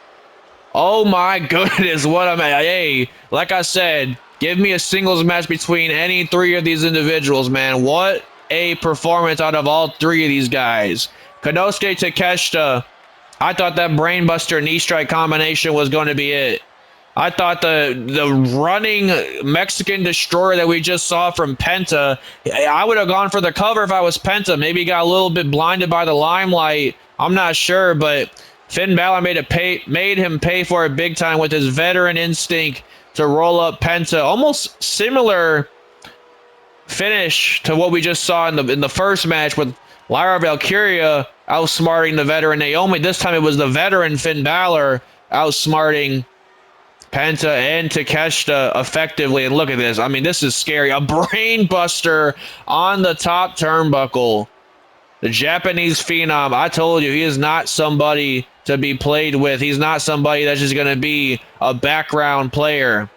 Oh my goodness, what a match. Hey, like I said, give me a singles match between any three of these individuals, man. What a performance out of all three of these guys. Konosuke Takeshita, I thought that brainbuster knee strike combination was going to be it. I thought the running Mexican destroyer that we just saw from Penta, I would have gone for the cover if I was Penta. Maybe got a little bit blinded by the limelight. I'm not sure, but Finn Balor made him pay for it big time with his veteran instinct to roll up Penta. Almost similar finish to what we just saw in the first match with Lyra Valkyria outsmarting the veteran Naomi. This time it was the veteran Finn Balor outsmarting Penta and Takeshita effectively. And look at this. I mean, this is scary. A brain buster on the top turnbuckle. The Japanese phenom. I told you, he is not somebody to be played with. He's not somebody that's just going to be a background player.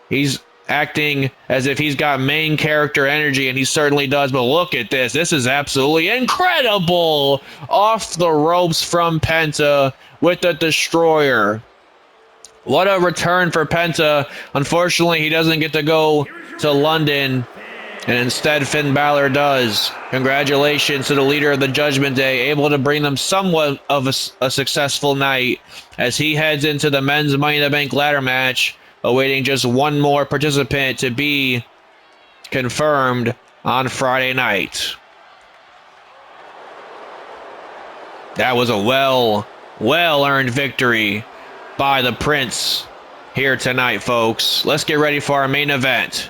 He's acting as if he's got main character energy, and he certainly does. But look at this. This is absolutely incredible. Off the ropes from Penta with the Destroyer. What a return for Penta. Unfortunately, he doesn't get to go to London, and instead Finn Balor does. Congratulations to the leader of the Judgment Day, able to bring them somewhat of a successful night as he heads into the men's Money in the Bank ladder match, awaiting just one more participant to be confirmed on Friday night. That was a well-earned victory by the Prince here tonight, folks. Let's get ready for our main event.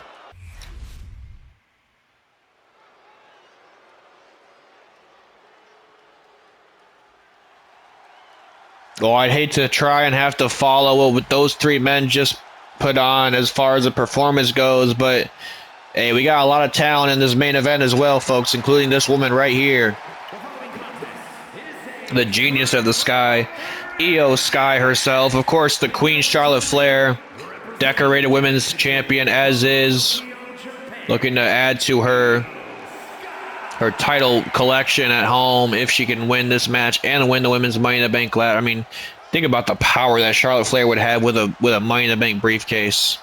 Oh, I'd hate to try and have to follow what those three men just put on as far as the performance goes, but hey, we got a lot of talent in this main event as well, folks, including this woman right here. The genius of the Sky, Io Sky herself. Of course, the Queen Charlotte Flair, decorated women's champion as is, looking to add to her title collection at home if she can win this match and win the women's Money in the Bank ladder. I mean, think about the power that Charlotte Flair would have with a Money in the Bank briefcase.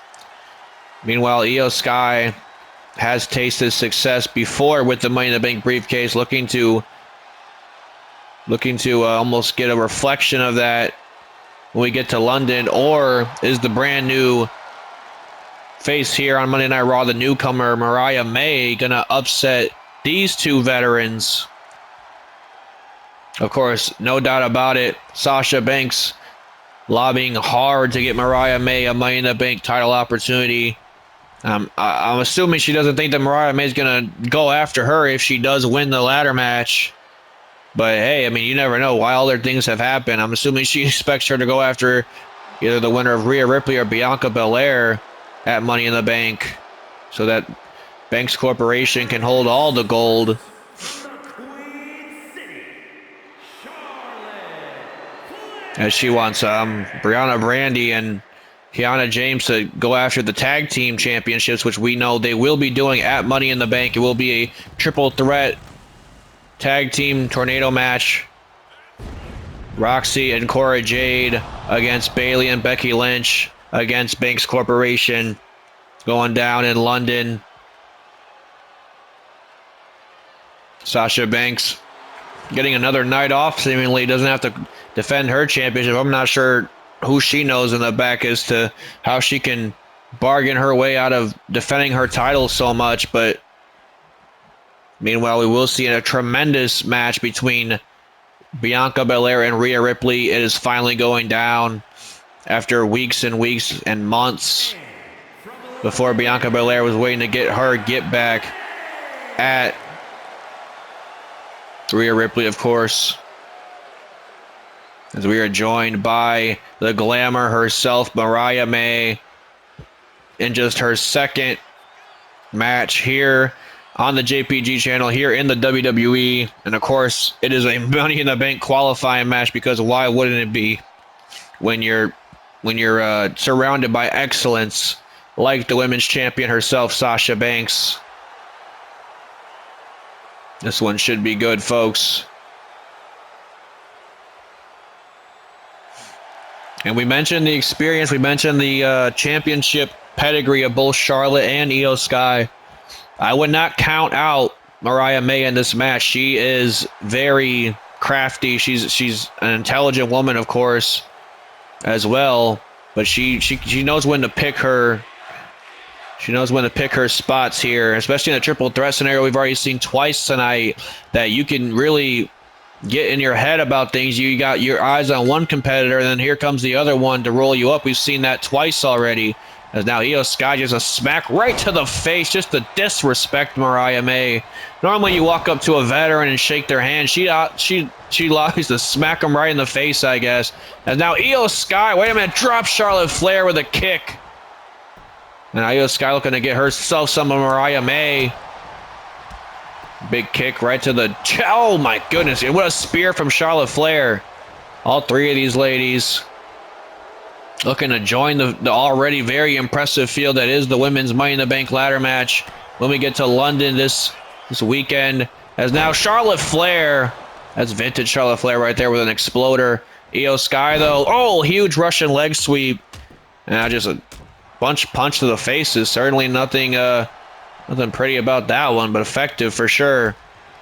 Meanwhile, Io Sky has tasted success before with the Money in the Bank briefcase, looking to almost get a reflection of that when we get to London. Or is the brand new face here on Monday Night Raw, the newcomer Mariah May, gonna upset these two veterans? Of course, no doubt about it, Sasha Banks lobbying hard to get Mariah May a Money in the Bank title opportunity. I'm assuming she doesn't think that Mariah May is gonna go after her if she does win the ladder match. But hey, I mean, you never know. Wilder things have happened. I'm assuming she expects her to go after either the winner of Rhea Ripley or Bianca Belair at Money in the Bank, so that Banks Corporation can hold all the gold. As she wants Brianna Brandy and Kiana James to go after the tag team championships, which we know they will be doing at Money in the Bank. It will be a triple threat tag team tornado match. Roxy and Cora Jade against Bayley and Becky Lynch against Banks Corporation, going down in London. Sasha Banks getting another night off, seemingly doesn't have to defend her championship. I'm not sure who she knows in the back as to how she can bargain her way out of defending her title so much, but meanwhile, we will see a tremendous match between Bianca Belair and Rhea Ripley. It is finally going down after weeks and weeks and months before Bianca Belair was waiting to get her get back at Rhea Ripley, of course. As we are joined by the Glamour herself, Mariah May, in just her second match here on the JPG channel, here in the WWE. And of course, it is a Money in the Bank qualifying match, because why wouldn't it be when you're surrounded by excellence like the women's champion herself, Sasha Banks. This one should be good, folks. And we mentioned the experience, we mentioned the championship pedigree of both Charlotte and Io Sky. I would not count out Mariah May in this match. She is very crafty. She's an intelligent woman, of course, as well. But she knows when to pick her. She knows when to pick her spots here, especially in a triple threat scenario. We've already seen twice tonight that you can really get in your head about things. You got your eyes on one competitor, and then here comes the other one to roll you up. We've seen that twice already. As now Io Sky just a smack right to the face, just to disrespect Mariah May. Normally you walk up to a veteran and shake their hand. She likes to smack him right in the face, I guess. As now Io Sky, wait a minute, drops Charlotte Flair with a kick. And Io Sky looking to get herself some of Mariah May. Big kick right to the... Oh my goodness, what a spear from Charlotte Flair. All three of these ladies looking to join the already very impressive field that is the women's Money in the Bank ladder match when we get to London this weekend. As now Charlotte Flair, that's vintage Charlotte Flair right there with an exploder. Io Sky though, oh, huge Russian leg sweep. And now just a punch to the faces. Certainly nothing pretty about that one, but effective for sure.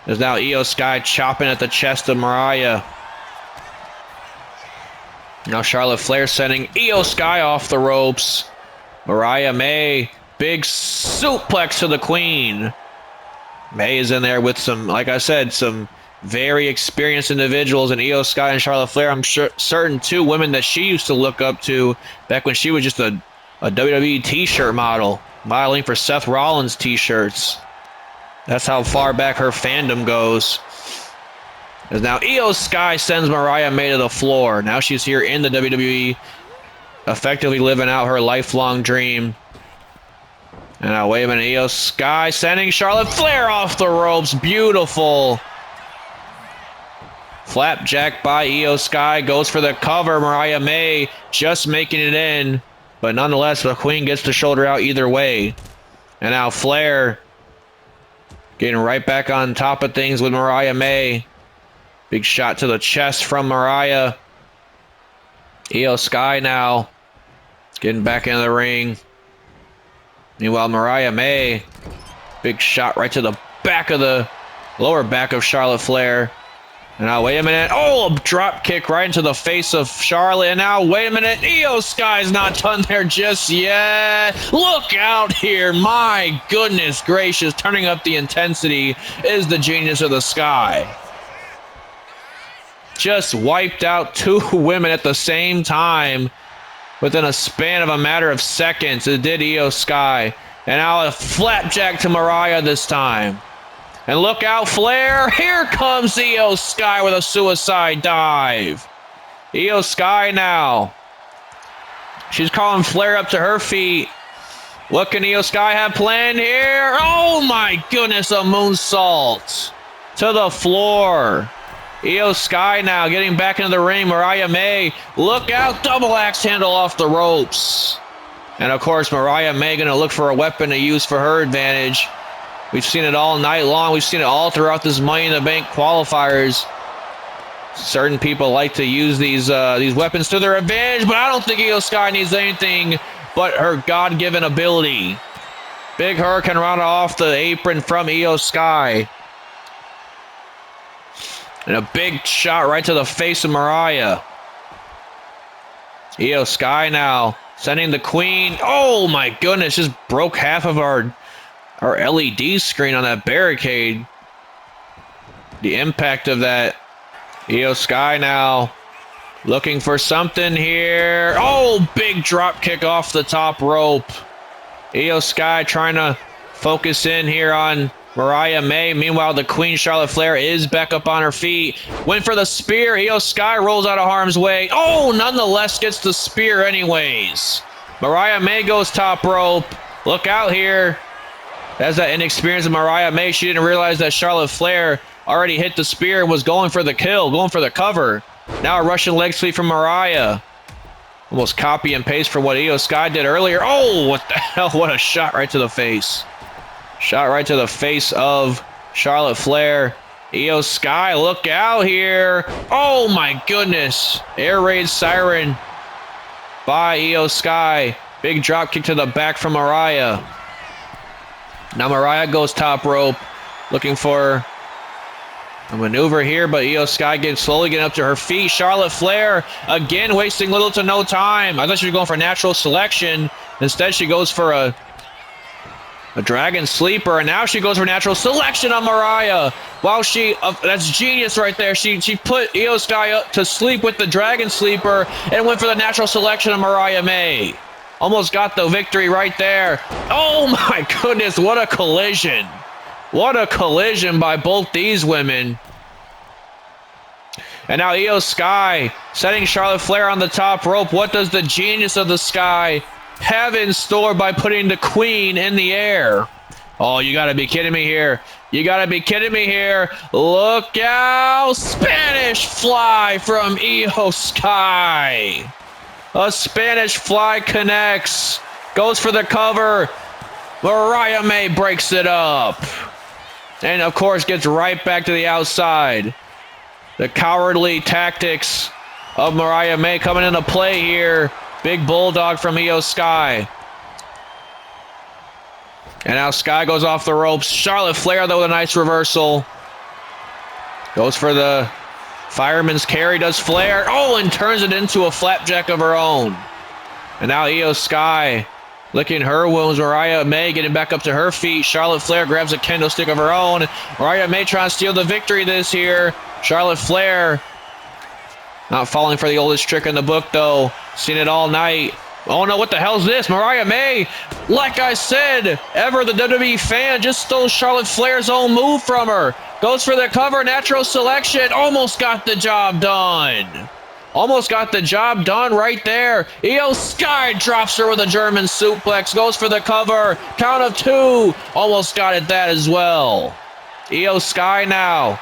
There's now Io Sky chopping at the chest of Mariah. Now Charlotte Flair sending Io Sky off the ropes. Mariah May, big suplex to the Queen. May is in there with some, like I said, some very experienced individuals in Io Sky and Charlotte Flair. I'm sure certain two women that she used to look up to back when she was just a WWE t-shirt model, modeling for Seth Rollins t-shirts. That's how far back her fandom goes. As now Io Sky sends Mariah May to the floor. Now she's here in the WWE, effectively living out her lifelong dream. And now wait a minute, Io Sky sending Charlotte Flair off the ropes. Beautiful. Flapjack by Io Sky, goes for the cover. Mariah May just making it in. But nonetheless, the Queen gets the shoulder out either way. And now Flair getting right back on top of things with Mariah May. Big shot to the chest from Mariah. Io Sky now getting back into the ring. Meanwhile, Mariah May, big shot right to the back of the lower back of Charlotte Flair. And now, wait a minute. Oh, a drop kick right into the face of Charlotte. And now, wait a minute. Io Sky's not done there just yet. Look out here. My goodness gracious. Turning up the intensity is the genius of the Sky. Just wiped out two women at the same time within a span of a matter of seconds. It did Io Sky. And now a flapjack to Mariah this time. And look out, Flair. Here comes Io Sky with a suicide dive. Io Sky now. She's calling Flair up to her feet. What can Io Sky have planned here? Oh my goodness, a moonsault to the floor. Io Sky now getting back into the ring. Mariah May, look out, double axe handle off the ropes. And of course, Mariah May going to look for a weapon to use for her advantage. We've seen it all night long. We've seen it all throughout this Money in the Bank qualifiers. Certain people like to use these weapons to their advantage, but I don't think Io Sky needs anything but her God-given ability. Big Hurricane Rana off the apron from Io Sky. And a big shot right to the face of Mariah. Io Sky now sending the Queen. Oh my goodness, just broke half of our LED screen on that barricade. The impact of that. Io Sky now looking for something here. Oh, big drop kick off the top rope. Io Sky trying to focus in here on Mariah May. Meanwhile, the Queen Charlotte Flair is back up on her feet. Went for the spear. Io Sky rolls out of harm's way. Oh, nonetheless gets the spear anyways. Mariah May goes top rope. Look out here. That's that inexperience of Mariah May. She didn't realize that Charlotte Flair already hit the spear and was going for the kill, going for the cover. Now a Russian leg sweep from Mariah. Almost copy and paste from what Io Sky did earlier. Oh, what the hell? What a shot right to the face. Shot right to the face of Charlotte Flair. Io Sky, look out here. Oh my goodness. Air raid siren by Io Sky. Big drop kick to the back from Mariah. Now Mariah goes top rope, looking for A maneuver here, but Io Sky slowly getting up to her feet. Charlotte Flair, again, wasting little to no time. I thought she was going for natural selection. Instead, she goes for a dragon sleeper, and now she goes for natural selection on Mariah. Wow, that's genius right there. She put Io Sky up to sleep with the dragon sleeper and went for the natural selection on Mariah May. Almost got the victory right there. Oh my goodness, what a collision. What a collision by both these women. And now Io Sky setting Charlotte Flair on the top rope. What does the genius of the Sky have in store by putting the Queen in the air? Oh, you gotta be kidding me here. You gotta be kidding me here. Look out. Spanish fly from Io Sky. A Spanish fly connects. Goes for the cover. Mariah May breaks it up. And, of course, gets right back to the outside. The cowardly tactics of Mariah May coming into play here. Big bulldog from Io Sky. And now Sky goes off the ropes. Charlotte Flair, though, with a nice reversal. Goes for the fireman's carry, does Flair. Oh, and turns it into a flapjack of her own. And now Io Sky licking her wounds. Mariah May getting back up to her feet. Charlotte Flair grabs a kendo stick of her own. Mariah May trying to steal the victory this here. Charlotte Flair not falling for the oldest trick in the book, though. Seen it all night. Oh no, what the hell's this? Mariah May, like I said, ever the WWE fan, just stole Charlotte Flair's own move from her. Goes for the cover, natural selection. Almost got the job done. Almost got the job done right there. Io Sky drops her with a German suplex. Goes for the cover. Count of 2. Almost got it that as well. Io Sky now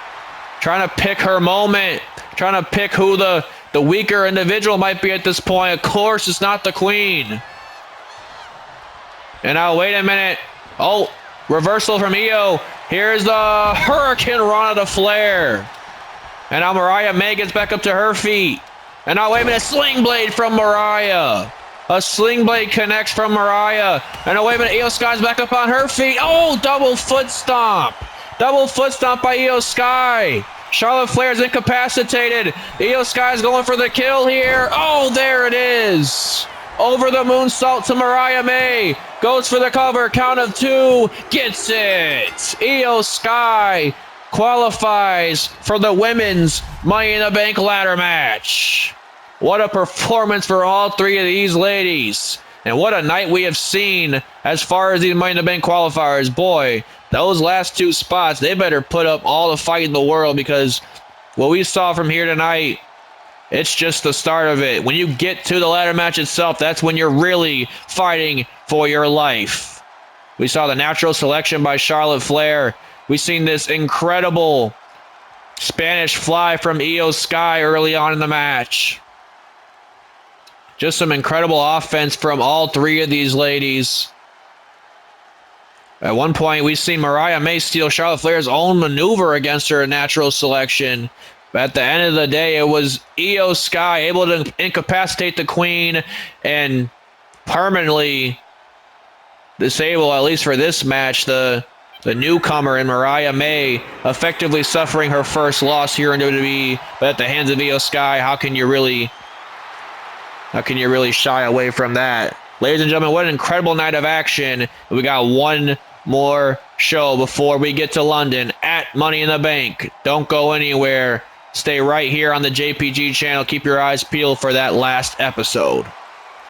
trying to pick her moment. Trying to pick who the weaker individual might be at this point. Of course, it's not the Queen. And now, wait a minute. Oh, reversal from Io. Here's the Hurricane Rana to Flair. And now Mariah May gets back up to her feet. And now, wait a minute, Sling Blade from Mariah. A Sling Blade connects from Mariah. And now, wait a minute, Io Sky's back up on her feet. Oh, double foot stomp. Double foot stomp by Io Sky. Charlotte Flair's incapacitated. Io Sky's going for the kill here. Oh, there it is. Over the moonsault to Mariah May. Goes for the cover. Count of 2. Gets it. Io Sky qualifies for the women's Money in the Bank ladder match. What a performance for all 3 of these ladies. And what a night we have seen as far as these Money in the Bank qualifiers. Boy, those last 2 spots, they better put up all the fight in the world, because what we saw from here tonight, it's just the start of it. When you get to the ladder match itself, that's when you're really fighting for your life. We saw the natural selection by Charlotte Flair. We've seen this incredible Spanish fly from Io Sky early on in the match. Just some incredible offense from all 3 of these ladies. At one point, we've seen Mariah May steal Charlotte Flair's own maneuver against her natural selection. But at the end of the day, it was Io Sky able to incapacitate the Queen and permanently disable, at least for this match, the newcomer in Mariah May, effectively suffering her first loss here in WWE. But at the hands of Io Sky, how can you really shy away from that? Ladies and gentlemen, what an incredible night of action. We got one more show before we get to London at Money in the Bank. Don't go anywhere. Stay right here on the JPG channel. Keep your eyes peeled for that last episode.